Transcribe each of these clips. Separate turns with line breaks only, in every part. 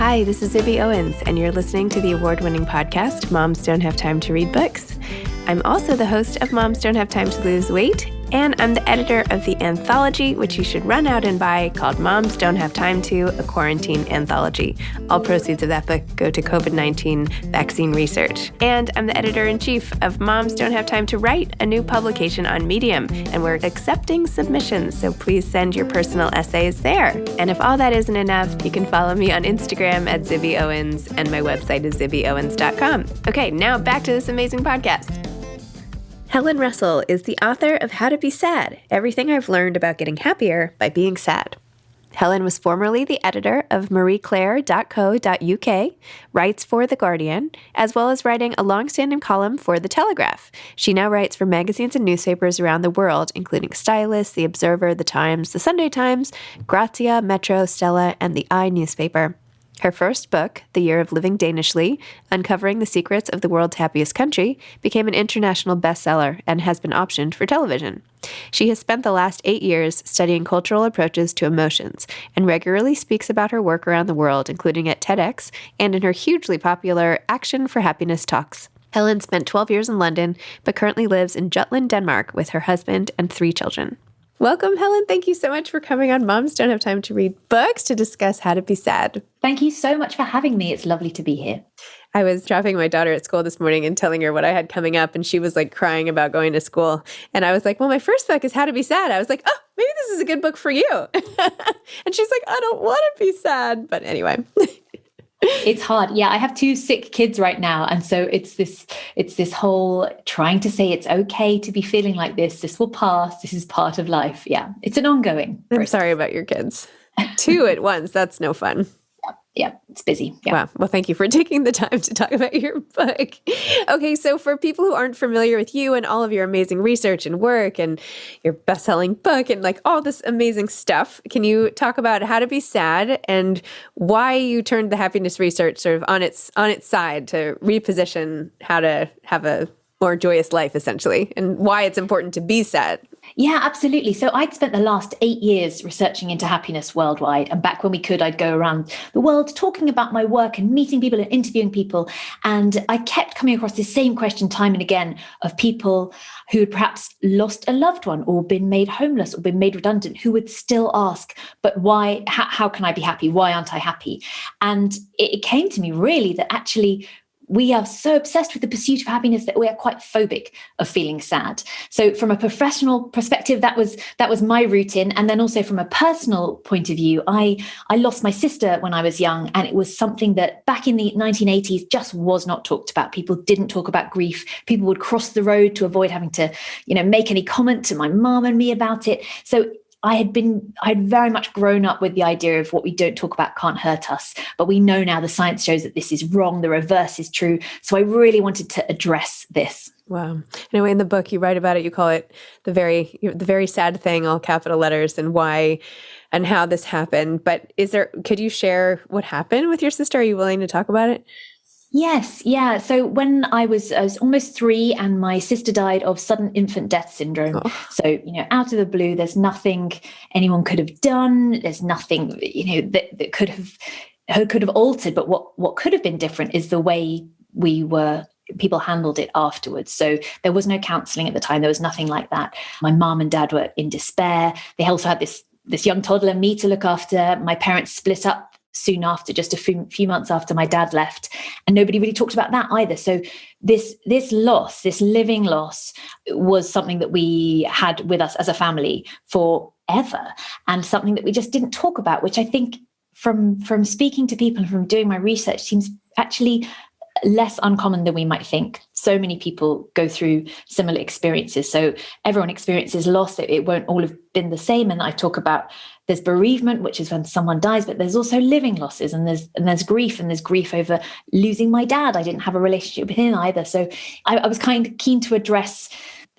Hi, this is Zibby Owens, and you're listening to the award-winning podcast, Moms Don't Have Time to Read Books. I'm also the host of Moms Don't Have Time to Lose Weight, and I'm the editor of the anthology, which you should run out and buy, called Moms Don't Have Time to, a Quarantine Anthology. All proceeds of that book go to COVID-19 vaccine research. And I'm the editor-in-chief of Moms Don't Have Time to Write, a new publication on Medium, and we're accepting submissions, so please send your personal essays there. And if all that isn't enough, you can follow me on Instagram at Zibby Owens, and my website is zibbyowens.com. Okay, now back to this amazing podcast. Helen Russell is the author of How to Be Sad, Everything I've Learned About Getting Happier by Being Sad. Helen was formerly the editor of marieclaire.co.uk, writes for The Guardian, as well as writing a long-standing column for The Telegraph. She now writes for magazines and newspapers around the world, including Stylist, The Observer, The Times, The Sunday Times, Grazia, Metro, Stella, and the I newspaper. Her first book, The Year of Living Danishly, Uncovering the Secrets of the World's Happiest Country, became an international bestseller and has been optioned for television. She has spent the last 8 years studying cultural approaches to emotions and regularly speaks about her work around the world, including at TEDx and in her hugely popular Action for Happiness talks. Helen spent 12 years in London, but currently lives in Jutland, Denmark, with her husband and 3 children. Welcome, Helen. Thank you so much for coming on Moms Don't Have Time to Read Books to discuss How to Be Sad.
Thank you so much for having me. It's lovely to be here.
I was dropping my daughter at school this morning and telling her what I had coming up, and she was like crying about going to school. And I was like, well, my first book is How to Be Sad. I was like, oh, maybe this is a good book for you. And she's like, I don't want to be sad. But anyway.
It's hard. Yeah, I have 2 sick kids right now. And so it's this whole trying to say it's okay to be feeling like this. This will pass. This is part of life. Yeah, it's an ongoing process.
I'm sorry about your kids. 2 at once. That's no fun.
Yeah, it's busy. Yeah.
Wow. Well, thank you for taking the time to talk about your book. Okay, so for people who aren't familiar with you and all of your amazing research and work and your best-selling book and like all this amazing stuff, can you talk about How to Be Sad and why you turned the happiness research sort of on its side to reposition how to have a more joyous life, essentially, and why it's important to be sad?
Yeah, absolutely. So I'd spent the last 8 years researching into happiness worldwide. And back when we could, I'd go around the world talking about my work and meeting people and interviewing people. And I kept coming across this same question time and again of people who had perhaps lost a loved one or been made homeless or been made redundant, who would still ask, but why, how can I be happy? Why aren't I happy? And it came to me really that actually we are so obsessed with the pursuit of happiness that we are quite phobic of feeling sad. So from a professional perspective, that was my routine. And then also from a personal point of view, I lost my sister when I was young. And it was something that back in the 1980s just was not talked about. People didn't talk about grief. People would cross the road to avoid having to, make any comment to my mom and me about it. So I'd very much grown up with the idea of what we don't talk about can't hurt us, but we know now the science shows that this is wrong. The reverse is true. So I really wanted to address this.
Wow. Anyway, in the book, you write about it. You call it the very sad thing, all capital letters, and why and how this happened. But could you share what happened with your sister? Are you willing to talk about it?
Yes. Yeah. So when I was almost 3 and my sister died of sudden infant death syndrome. Oh. So, out of the blue, there's nothing anyone could have done. There's nothing, that could have altered. But what could have been different is the way people handled it afterwards. So there was no counseling at the time. There was nothing like that. My mom and dad were in despair. They also had this young toddler, me, to look after. My parents split up soon after, just a few months after my dad left. And nobody really talked about that either. So this loss, this living loss, was something that we had with us as a family forever, and something that we just didn't talk about, which I think from speaking to people and from doing my research seems actually less uncommon than we might think. So many people go through similar experiences. So everyone experiences loss. It won't all have been the same. And I talk about there's bereavement, which is when someone dies, but there's also living losses, and there's grief, and there's grief over losing my dad. I didn't have a relationship with him either. So I was kind of keen to address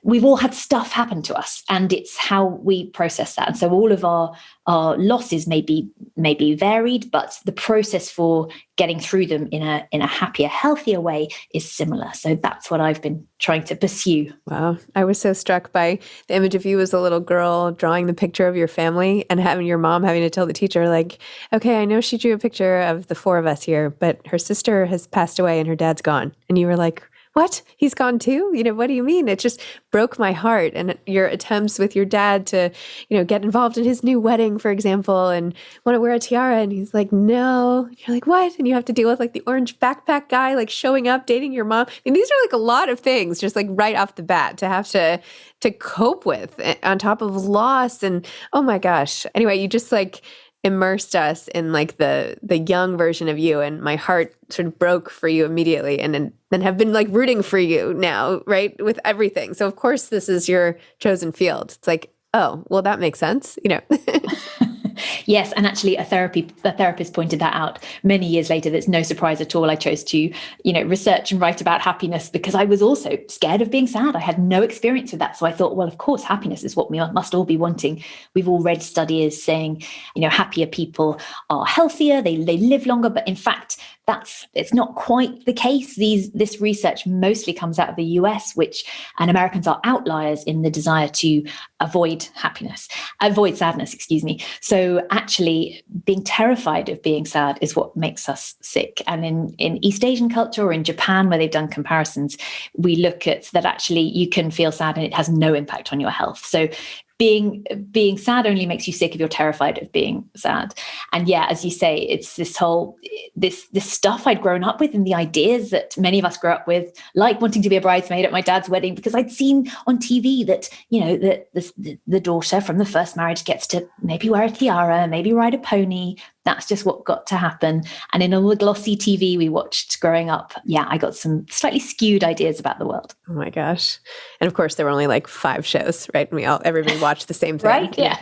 we've all had stuff happen to us, and it's how we process that. And so all of our losses may be varied, but the process for getting through them in a happier, healthier way is similar. So that's what I've been trying to pursue.
Wow. I was so struck by the image of you as a little girl drawing the picture of your family and having your mom having to tell the teacher, like, okay, I know she drew a picture of the four of us here, but her sister has passed away and her dad's gone. And you were like, what? He's gone too? What do you mean? It just broke my heart. And your attempts with your dad to, get involved in his new wedding, for example, and want to wear a tiara. And he's like, no. And you're like, what? And you have to deal with like the orange backpack guy, like showing up, dating your mom. And these are like a lot of things just like right off the bat to have to cope with on top of loss. And oh my gosh. Anyway, you just like immersed us in like the young version of you, and my heart sort of broke for you immediately, and then have been like rooting for you now, right, with everything. So of course this is your chosen field. It's like, oh, well, that makes sense,
Yes, and actually a therapist pointed that out many years later. That's no surprise at all. I chose to, research and write about happiness because I was also scared of being sad. I had no experience with that. So I thought, well, of course, happiness is what we must all be wanting. We've all read studies saying, happier people are healthier, they live longer. But in fact, it's not quite the case. This research mostly comes out of the US, and Americans are outliers in the desire to avoid sadness, excuse me. So actually being terrified of being sad is what makes us sick. And in East Asian culture or in Japan, where they've done comparisons, we look at that actually you can feel sad and it has no impact on your health. So being sad only makes you sick if you're terrified of being sad. And yeah, as you say, it's this whole this stuff I'd grown up with, and the ideas that many of us grew up with, like wanting to be a bridesmaid at my dad's wedding, because I'd seen on TV that the daughter from the first marriage gets to maybe wear a tiara, maybe ride a pony. That's just what got to happen. And in all the glossy TV we watched growing up, yeah, I got some slightly skewed ideas about the world.
Oh my gosh. And of course there were only like 5 shows, right? And everybody watched the same thing.
Right? Yeah.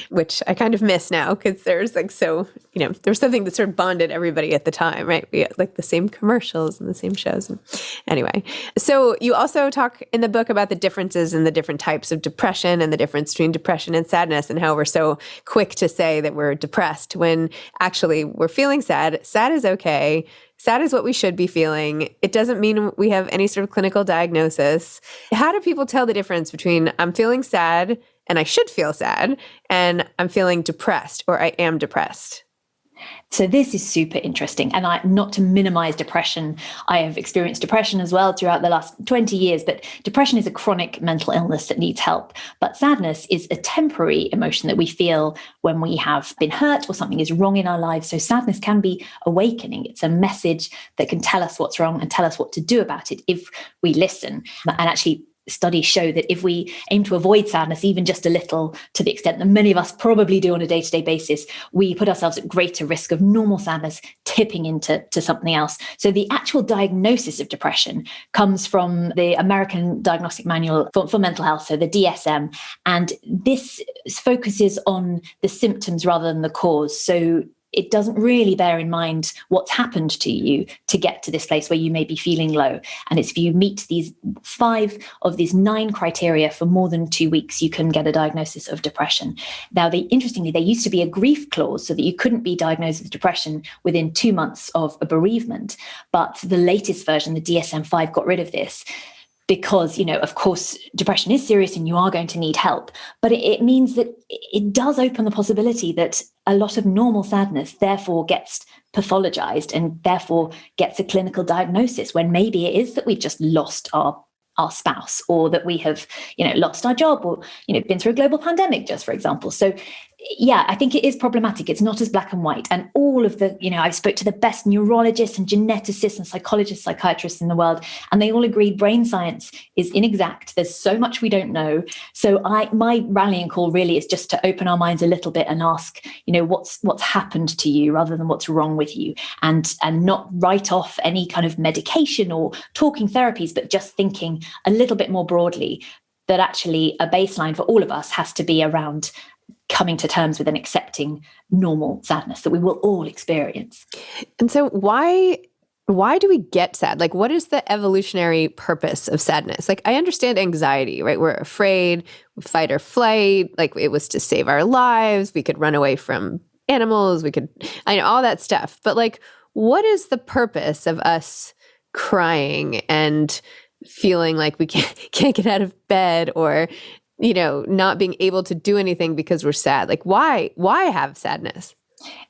Which I kind of miss now, because there's like, so, there's something that sort of bonded everybody at the time, right? We had like the same commercials and the same shows. And anyway, so you also talk in the book about the differences in the different types of depression and the difference between depression and sadness, and how we're so quick to say that we're depressed when actually we're feeling sad. Sad is okay. Sad is what we should be feeling. It doesn't mean we have any sort of clinical diagnosis. How do people tell the difference between I'm feeling sad and I should feel sad, and I'm feeling depressed or I am depressed?
So this is super interesting. And not to minimize depression, I have experienced depression as well throughout the last 20 years, but depression is a chronic mental illness that needs help. But sadness is a temporary emotion that we feel when we have been hurt or something is wrong in our lives. So sadness can be awakening. It's a message that can tell us what's wrong and tell us what to do about it if we listen. And actually, studies show that if we aim to avoid sadness, even just a little, to the extent that many of us probably do on a day-to-day basis, we put ourselves at greater risk of normal sadness tipping into something else. So the actual diagnosis of depression comes from the American Diagnostic Manual for Mental Health, so the DSM, and this focuses on the symptoms rather than the cause. So it doesn't really bear in mind what's happened to you to get to this place where you may be feeling low. And it's if you meet these 5 of these 9 criteria for more than 2 weeks, you can get a diagnosis of depression. Now, interestingly, there used to be a grief clause so that you couldn't be diagnosed with depression within 2 months of a bereavement. But the latest version, the DSM-5, got rid of this, because, of course, depression is serious and you are going to need help. But it means that it does open the possibility that a lot of normal sadness therefore gets pathologized and therefore gets a clinical diagnosis, when maybe it is that we've just lost our spouse, or that we have, lost our job, or, been through a global pandemic, just for example. So yeah, I think it is problematic. It's not as black and white. And all of the, I spoke to the best neurologists and geneticists and psychologists, psychiatrists in the world, and they all agreed brain science is inexact. There's so much we don't know. So my rallying call really is just to open our minds a little bit and ask, what's happened to you rather than what's wrong with you, and not write off any kind of medication or talking therapies, but just thinking a little bit more broadly that actually a baseline for all of us has to be around coming to terms with and accepting normal sadness that we will all experience.
And so why Why do we get sad? Like, what is the evolutionary purpose of sadness? Like, I understand anxiety, right? We're afraid, fight or flight. Like, it was to save our lives. We could run away from animals. I know all that stuff. But like, what is the purpose of us crying and feeling like we can't get out of bed, or, not being able to do anything because we're sad? Like, why have sadness?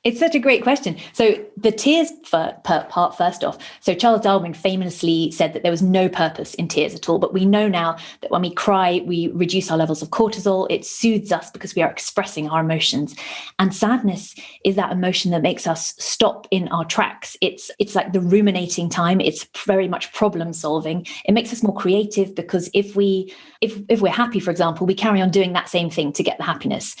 It's such a great question. So the tears part first off. So Charles Darwin famously said that there was no purpose in tears at all. But we know now that when we cry, we reduce our levels of cortisol. It soothes us because we are expressing our emotions. And sadness is that emotion that makes us stop in our tracks. It's like the ruminating time. It's very much problem solving. It makes us more creative because if we're happy, for example, we carry on doing that same thing to get the happiness.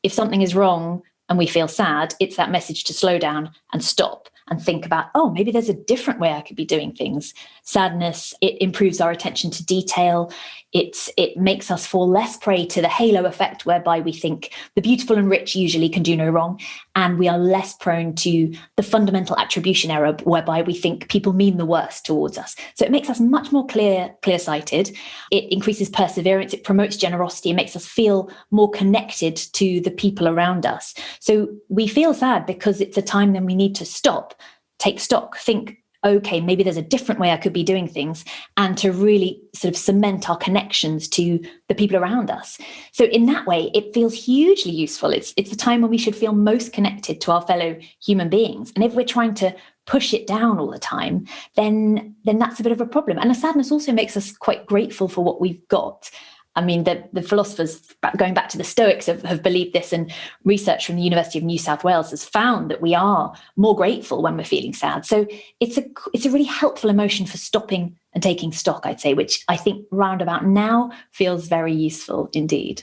If something is wrong and we feel sad, it's that message to slow down and stop and think about, oh, maybe there's a different way I could be doing things. Sadness, it improves our attention to detail. It makes us fall less prey to the halo effect, whereby we think the beautiful and rich usually can do no wrong. And we are less prone to the fundamental attribution error, whereby we think people mean the worst towards us. So it makes us much more clear-sighted. It increases perseverance. It promotes generosity. It makes us feel more connected to the people around us. So we feel sad because it's a time when we need to stop, take stock, think, okay, maybe there's a different way I could be doing things, and to really sort of cement our connections to the people around us. So in that way, it feels hugely useful. It's the time when we should feel most connected to our fellow human beings. And if we're trying to push it down all the time, then that's a bit of a problem. And the sadness also makes us quite grateful for what we've got. I mean, the philosophers, going back to the Stoics, have believed this, and research from the University of New South Wales has found that we are more grateful when we're feeling sad. So it's a really helpful emotion for stopping and taking stock, I'd say, which I think roundabout now feels very useful indeed.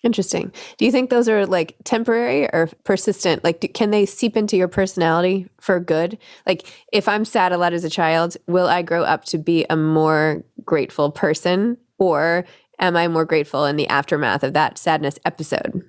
Interesting. Do you think those are like temporary or persistent? Like, can they seep into your personality for good? Like, if I'm sad a lot as a child, will I grow up to be a more grateful person? Or am I more grateful in the aftermath of that sadness episode?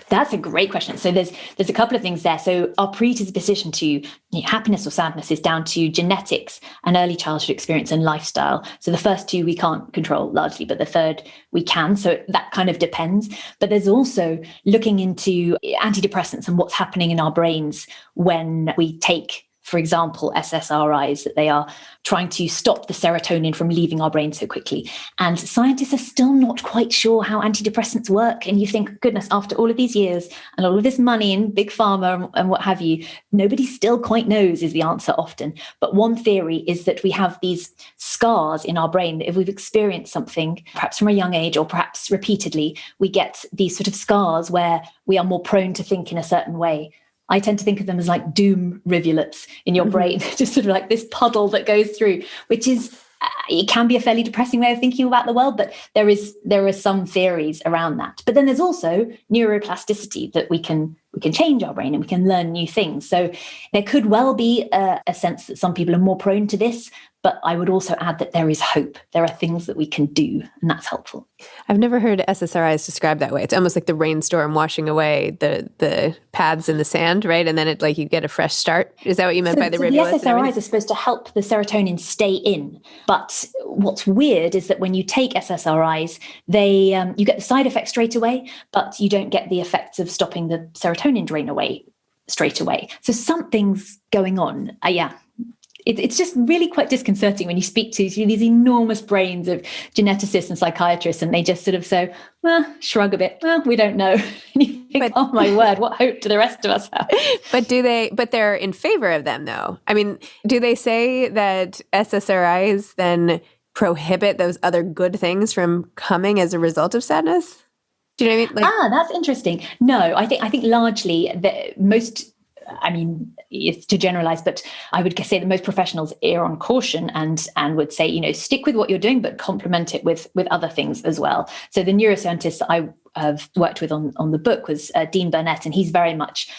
That's a great question. So there's a couple of things there. So our predisposition to happiness or sadness is down to genetics and early childhood experience and lifestyle. So the first two we can't control largely, but the third we can. So that kind of depends. But there's also looking into antidepressants and what's happening in our brains when we take, for example, SSRIs, that they are trying to stop the serotonin from leaving our brain so quickly. And scientists are still not quite sure how antidepressants work. And you think, goodness, after all of these years and all of this money in big pharma and what have you, nobody still quite knows is the answer often. But one theory is that we have these scars in our brain that if we've experienced something, perhaps from a young age or perhaps repeatedly, we get these sort of scars where we are more prone to think in a certain way. I tend to think of them as like doom rivulets in your brain, just sort of like this puddle that goes through, which is, it can be a fairly depressing way of thinking about the world, but there are some theories around that. But then there's also neuroplasticity, that we can change our brain and we can learn new things. So there could well be a sense that some people are more prone to this, but I would also add that there is hope. There are things that we can do, and that's helpful.
I've never heard SSRIs described that way. It's almost like the rainstorm washing away the paths in the sand, right? And then it like you get a fresh start. Is that what you meant by the rivulets?
The SSRIs are supposed to help the serotonin stay in. But what's weird is that when you take SSRIs, you get the side effects straight away, but you don't get the effects of stopping the serotonin drain away straight away. So something's going on. It's just really quite disconcerting when you speak to these enormous brains of geneticists and psychiatrists, and they just sort of say, well, shrug a bit. Well, we don't know. And you think, oh my word, what hope do the rest of us have?
But they're in favor of them though. I mean, do they say that SSRIs then prohibit those other good things from coming as a result of sadness? Do you know what I mean?
That's interesting. No, I think largely it's to generalize, but I would say that most professionals err on caution and would say, stick with what you're doing, but complement it with other things as well. So the neuroscientist that I have worked with on the book was Dean Burnett, and he's very much,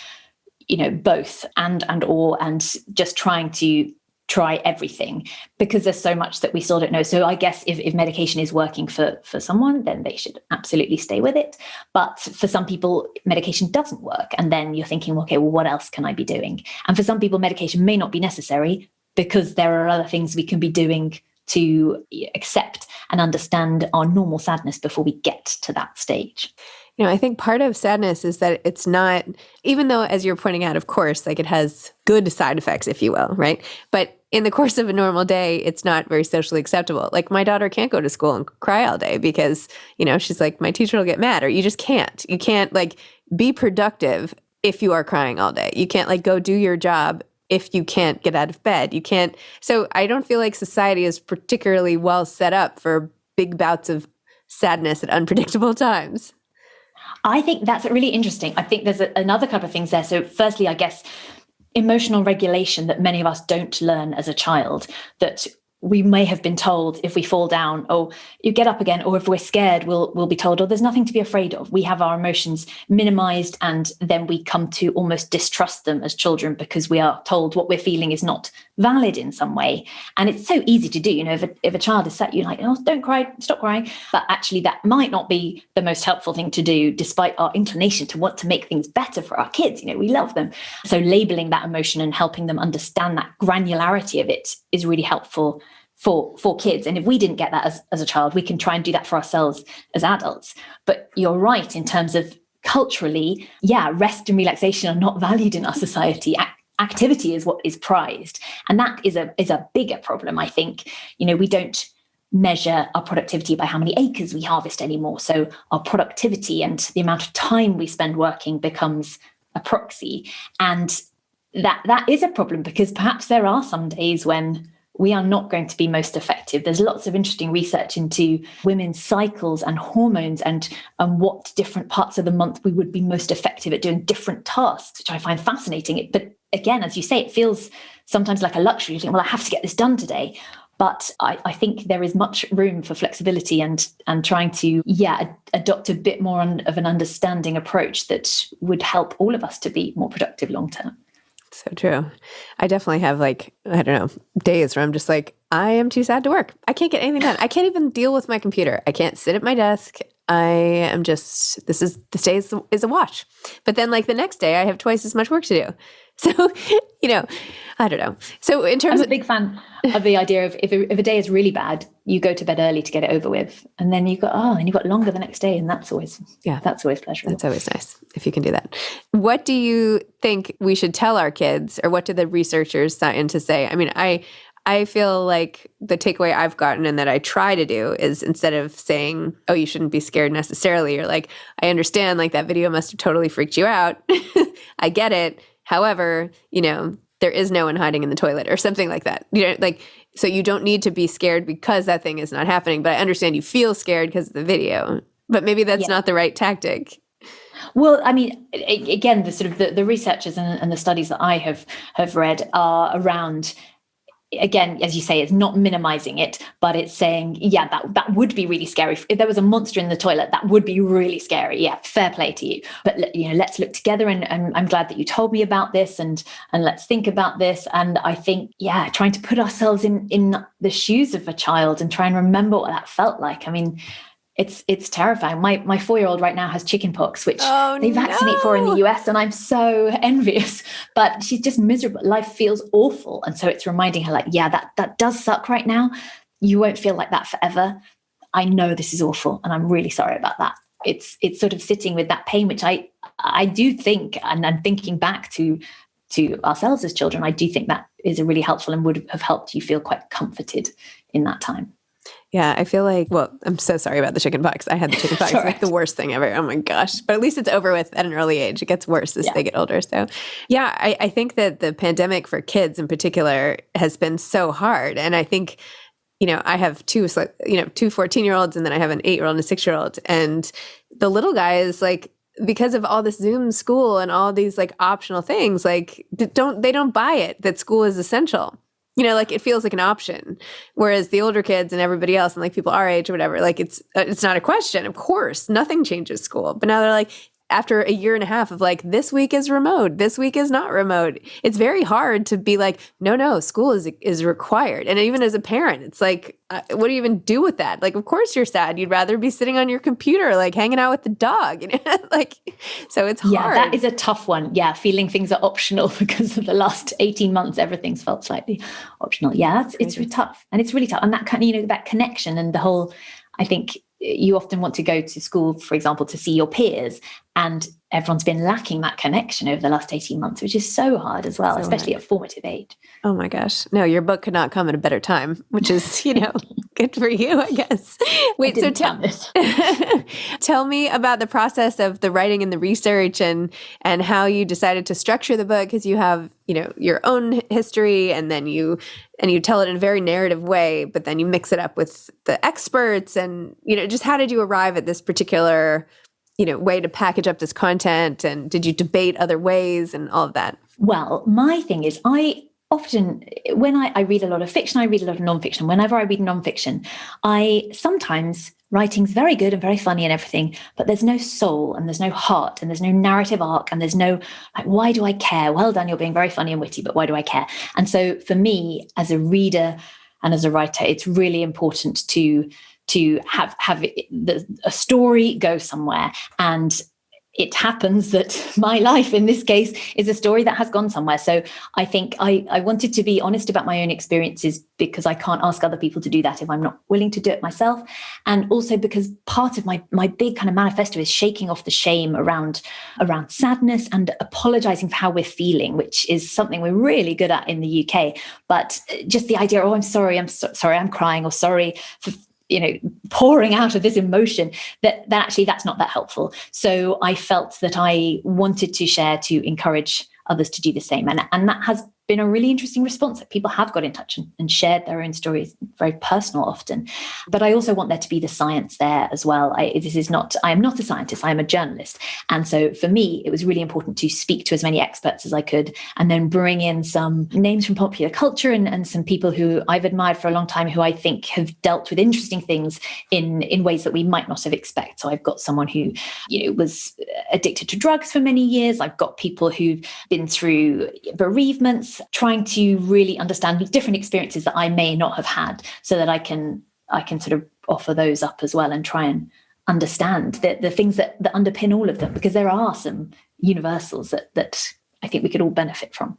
both and just trying to try everything, because there's so much that we still don't know. So I guess if medication is working for someone, then they should absolutely stay with it. But for some people, medication doesn't work. And then you're thinking, okay, well, what else can I be doing? And for some people, medication may not be necessary because there are other things we can be doing to accept and understand our normal sadness before we get to that stage.
I think part of sadness is that it's not, even though, as you're pointing out, of course, like it has good side effects, if you will, right? But in the course of a normal day, it's not very socially acceptable. Like my daughter can't go to school and cry all day because, she's like, my teacher will get mad, or you just can't. You can't like be productive if you are crying all day. You can't like go do your job if you can't get out of bed. You can't. So I don't feel like society is particularly well set up for big bouts of sadness at unpredictable times.
I think that's really interesting. I think there's another couple of things there. So firstly, I guess emotional regulation that many of us don't learn as a child, that we may have been told if we fall down, oh, you get up again, or if we're scared, we'll be told, oh, there's nothing to be afraid of. We have our emotions minimized, and then we come to almost distrust them as children because we are told what we're feeling is not valid in some way. And it's so easy to do. If a child is sat, you're like, oh, don't cry, stop crying. But actually that might not be the most helpful thing to do, despite our inclination to want to make things better for our kids. We love them. So labeling that emotion and helping them understand that granularity of it is really helpful for kids. And if we didn't get that as a child, we can try and do that for ourselves as adults. But you're right in terms of culturally, rest and relaxation are not valued in our society. Activity is what is prized. And that is a bigger problem, I think. We don't measure our productivity by how many acres we harvest anymore. So our productivity and the amount of time we spend working becomes a proxy. And that is a problem, because perhaps there are some days when we are not going to be most effective. There's lots of interesting research into women's cycles and hormones and what different parts of the month we would be most effective at doing different tasks, which I find fascinating. But again, as you say, it feels sometimes like a luxury. You think, well, I have to get this done today. But I think there is much room for flexibility and trying to, adopt a bit more of an understanding approach that would help all of us to be more productive long term.
So true. I definitely have days where I'm just like, I am too sad to work. I can't get anything done. I can't even deal with my computer. I can't sit at my desk. I am just, this day is a wash. But then the next day I have twice as much work to do. So, I don't know. So in terms
I'm a big fan of the idea of if a day is really bad, you go to bed early to get it over with. And then you've got longer the next day. And that's always pleasurable.
That's always nice if you can do that. What do you think we should tell our kids, or what do the researchers scientists say? I mean, I feel like the takeaway I've gotten and that I try to do is, instead of saying, oh, you shouldn't be scared necessarily, you're like, I understand that video must have totally freaked you out. I get it. However, there is no one hiding in the toilet or something like that. So you don't need to be scared because that thing is not happening. But I understand you feel scared because of the video. But maybe that's not the right tactic.
Well, I mean, again, the researchers and the studies that I have read are around, again, as you say, it's not minimizing it, but it's saying, that would be really scary. If there was a monster in the toilet, that would be really scary. Yeah, fair play to you. But let's look together, and I'm glad that you told me about this, and let's think about this. And I think, trying to put ourselves in the shoes of a child and try and remember what that felt like. I mean, it's terrifying. My 4-year-old right now has chickenpox, which they vaccinate for in the US, and I'm so envious. But she's just miserable. Life feels awful, and so it's reminding her, that does suck right now. You won't feel like that forever. I know this is awful, and I'm really sorry about that. It's sort of sitting with that pain, which I do think, and I'm thinking back to ourselves as children, I do think that is a really helpful and would have helped you feel quite comforted in that time.
Yeah, I feel like, I'm so sorry about the chicken pox. I had the chicken pox. It's like the worst thing ever. Oh my gosh. But at least it's over with at an early age. It gets worse as they get older. So I think that the pandemic for kids in particular has been so hard. And I think, I have two 14-year-olds, and then I have an 8-year-old and a 6-year-old. And the little guys, because of all this Zoom school and all these optional things, they don't buy it that school is essential. It feels like an option, whereas the older kids and everybody else and people our age or whatever, it's not a question. Of course, nothing changes school. But now they're like, after a year and a half of like, this week is remote, this week is not remote. It's very hard to be like, no, school is required. And even as a parent, it's like, what do you even do with that? Like, of course you're sad. You'd rather be sitting on your computer, like hanging out with the dog. Like, so it's hard.
Yeah, that is a tough one. Yeah, feeling things are optional because of the last 18 months, everything's felt slightly optional. Yeah, it's really tough. And it's really tough. And that kind of, that connection and the whole, I think you often want to go to school, for example, to see your peers, and everyone's been lacking that connection over the last 18 months, which is so hard as well, especially at formative age.
Oh my gosh. No, your book could not come at a better time, which is, good for you, I guess. Wait, so tell me about the process of the writing and the research and how you decided to structure the book, because you have, your own history, and then you tell it in a very narrative way, but then you mix it up with the experts and, just how did you arrive at this particular way to package up this content? And did you debate other ways and all of that?
Well, my thing is I often, when I read a lot of fiction, I read a lot of nonfiction. Whenever I read nonfiction, sometimes writing's very good and very funny and everything, but there's no soul and there's no heart and there's no narrative arc and there's no, like, why do I care? Well done, you're being very funny and witty, but why do I care? And so for me, as a reader and as a writer, it's really important to have a story go somewhere. And it happens that my life in this case is a story that has gone somewhere. So I think I wanted to be honest about my own experiences, because I can't ask other people to do that if I'm not willing to do it myself. And also because part of my big kind of manifesto is shaking off the shame around sadness and apologizing for how we're feeling, which is something we're really good at in the UK. But just the idea, I'm sorry, I'm crying, or sorry for pouring out of this emotion, that actually that's not that helpful. So I felt that I wanted to share to encourage others to do the same. And that has been a really interesting response, that people have got in touch and shared their own stories, very personal often. But I also want there to be the science there as well. I am not a scientist, I am a journalist. And so for me, it was really important to speak to as many experts as I could, and then bring in some names from popular culture and some people who I've admired for a long time, who I think have dealt with interesting things in ways that we might not have expected. So I've got someone who, was addicted to drugs for many years. I've got people who've been through bereavements, trying to really understand the different experiences that I may not have had, so that I can sort of offer those up as well and try and understand the things that underpin all of them, because there are some universals that I think we could all benefit from.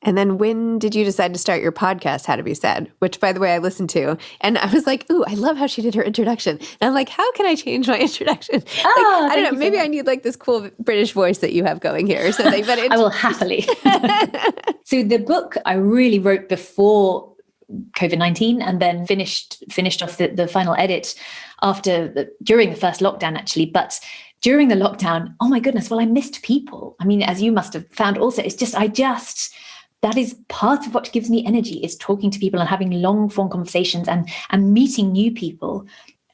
And then when did you decide to start your podcast, How to Be Sad, which, by the way, I listened to, and I was like, ooh, I love how she did her introduction. And I'm like, how can I change my introduction? I don't know, maybe I need like this cool British voice that you have going here or something. But
I will happily. So the book I really wrote before COVID-19, and then finished off the final edit during the first lockdown, actually. But during the lockdown, oh my goodness, well, I missed people. I mean, as you must have found also, it's just, that is part of what gives me energy, is talking to people and having long form conversations and meeting new people.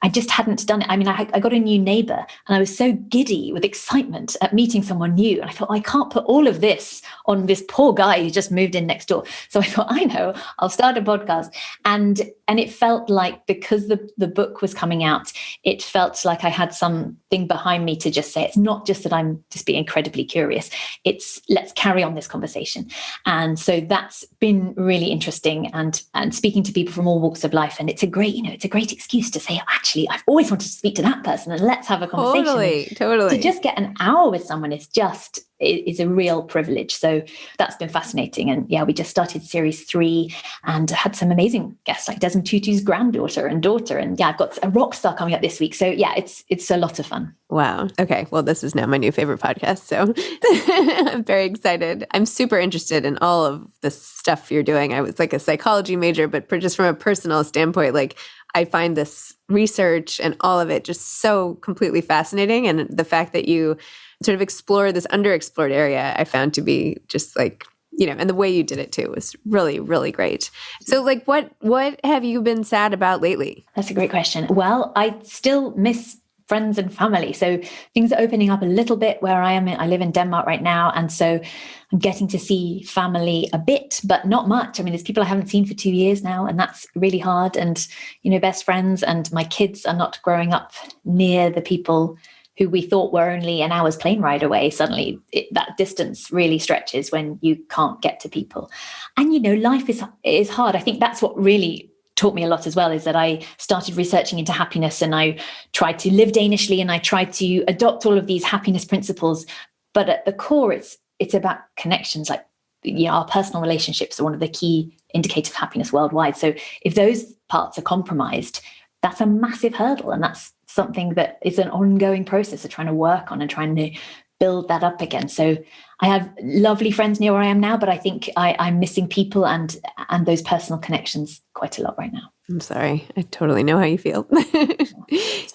I just hadn't done it. I mean, I got a new neighbor and I was so giddy with excitement at meeting someone new. And I thought, I can't put all of this on this poor guy who just moved in next door. So I thought, I know, I'll start a podcast. And it felt like, because the book was coming out, it felt like I had something behind me to just say, it's not just that I'm just being incredibly curious. It's let's carry on this conversation. And so that's been really interesting, and speaking to people from all walks of life. And it's a great excuse to say, actually, I've always wanted to speak to that person, and let's have a conversation.
Totally.
To just get an hour with someone is a real privilege. So that's been fascinating. And yeah, we just started series 3 and had some amazing guests like Desmond Tutu's granddaughter and daughter. And yeah, I've got a rock star coming up this week. So yeah, it's a lot of fun.
Wow. Okay. Well, this is now my new favorite podcast. So I'm very excited. I'm super interested in all of the stuff you're doing. I was like a psychology major, but just from a personal standpoint, like I find this research and all of it just so completely fascinating. And the fact that you sort of explore this underexplored area, I found to be just like, and the way you did it too was really, really great. So like, what have you been sad about lately?
That's a great question. Well, I still miss friends and family. So things are opening up a little bit where I am. I live in Denmark right now. And so I'm getting to see family a bit, but not much. I mean, there's people I haven't seen for 2 years now, and that's really hard. And, best friends, and my kids are not growing up near the people who we thought were only an hour's plane ride away, suddenly that distance really stretches when you can't get to people. And, life is hard. I think that's what really taught me a lot as well, is that I started researching into happiness, and I tried to live Danishly, and I tried to adopt all of these happiness principles. But at the core, it's about connections. Like, our personal relationships are one of the key indicators of happiness worldwide. So if those parts are compromised, that's a massive hurdle. And that's something that is an ongoing process of trying to work on and trying to build that up again. So I have lovely friends near where I am now, but I think I'm missing people and those personal connections quite a lot right now.
I'm sorry. I totally know how you feel.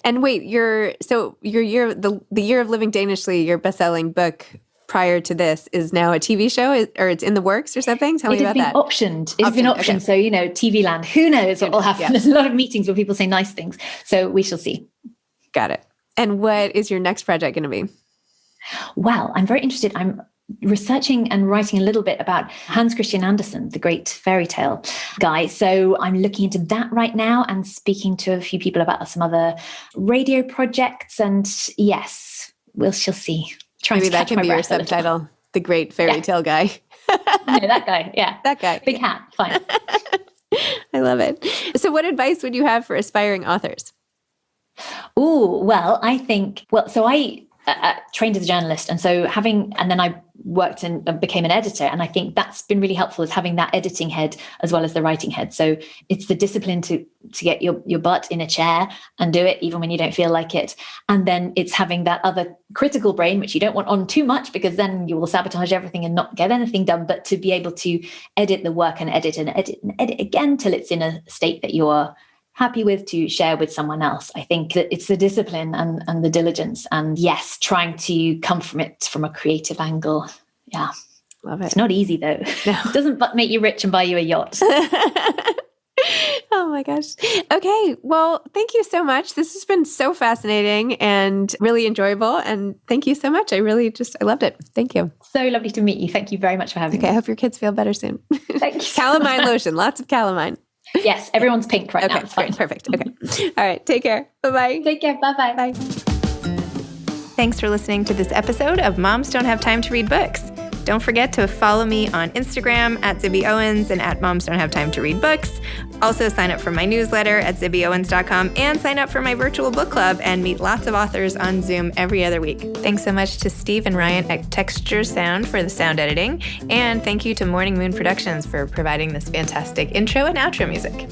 And wait, the Year of Living Danishly, your best-selling book prior to this, is now a TV show, or it's in the works or something? Tell me about that.
It's been optioned. Okay. So, TV land, who knows what will happen? Yeah. There's a lot of meetings where people say nice things. So we shall see. Got it.
And what is your next project going to be?
Well, I'm very interested. I'm researching and writing a little bit about Hans Christian Andersen, the great fairy tale guy. So I'm looking into that right now and speaking to a few people about some other radio projects. And yes, we shall see.
Maybe that can be your subtitle, The Great Fairy Tale Guy.
No, that guy. Yeah.
That guy.
Big hat. Fine.
I love it. So what advice would you have for aspiring authors?
Oh, well, I think, so I trained as a journalist. And so then I worked and became an editor. And I think that's been really helpful, is having that editing head as well as the writing head. So it's the discipline to get your butt in a chair and do it, even when you don't feel like it. And then it's having that other critical brain, which you don't want on too much, because then you will sabotage everything and not get anything done, but to be able to edit the work and edit again till it's in a state that you're happy with, to share with someone else. I think that it's the discipline and the diligence, and yes, trying to come from it from a creative angle. Yeah.
Love it.
It's not easy though. No. It doesn't make you rich and buy you a yacht.
Oh my gosh. Okay. Well, thank you so much. This has been so fascinating and really enjoyable. And thank you so much. I loved it. Thank you.
So lovely to meet you. Thank you very much for having me.
I hope your kids feel better soon.
Thank you.
Calamine lotion. Lots of calamine.
Yes, everyone's pink right now.
It's fine. Perfect. Okay. All right. Take care. Bye-bye.
Take care. Bye-bye.
Bye.
Thanks for listening to this episode of Moms Don't Have Time to Read Books. Don't forget to follow me on Instagram at Zibby Owens and at Moms Don't Have Time to Read Books. Also sign up for my newsletter at zibbyowens.com and sign up for my virtual book club and meet lots of authors on Zoom every other week. Thanks so much to Steve and Ryan at Texture Sound for the sound editing. And thank you to Morning Moon Productions for providing this fantastic intro and outro music.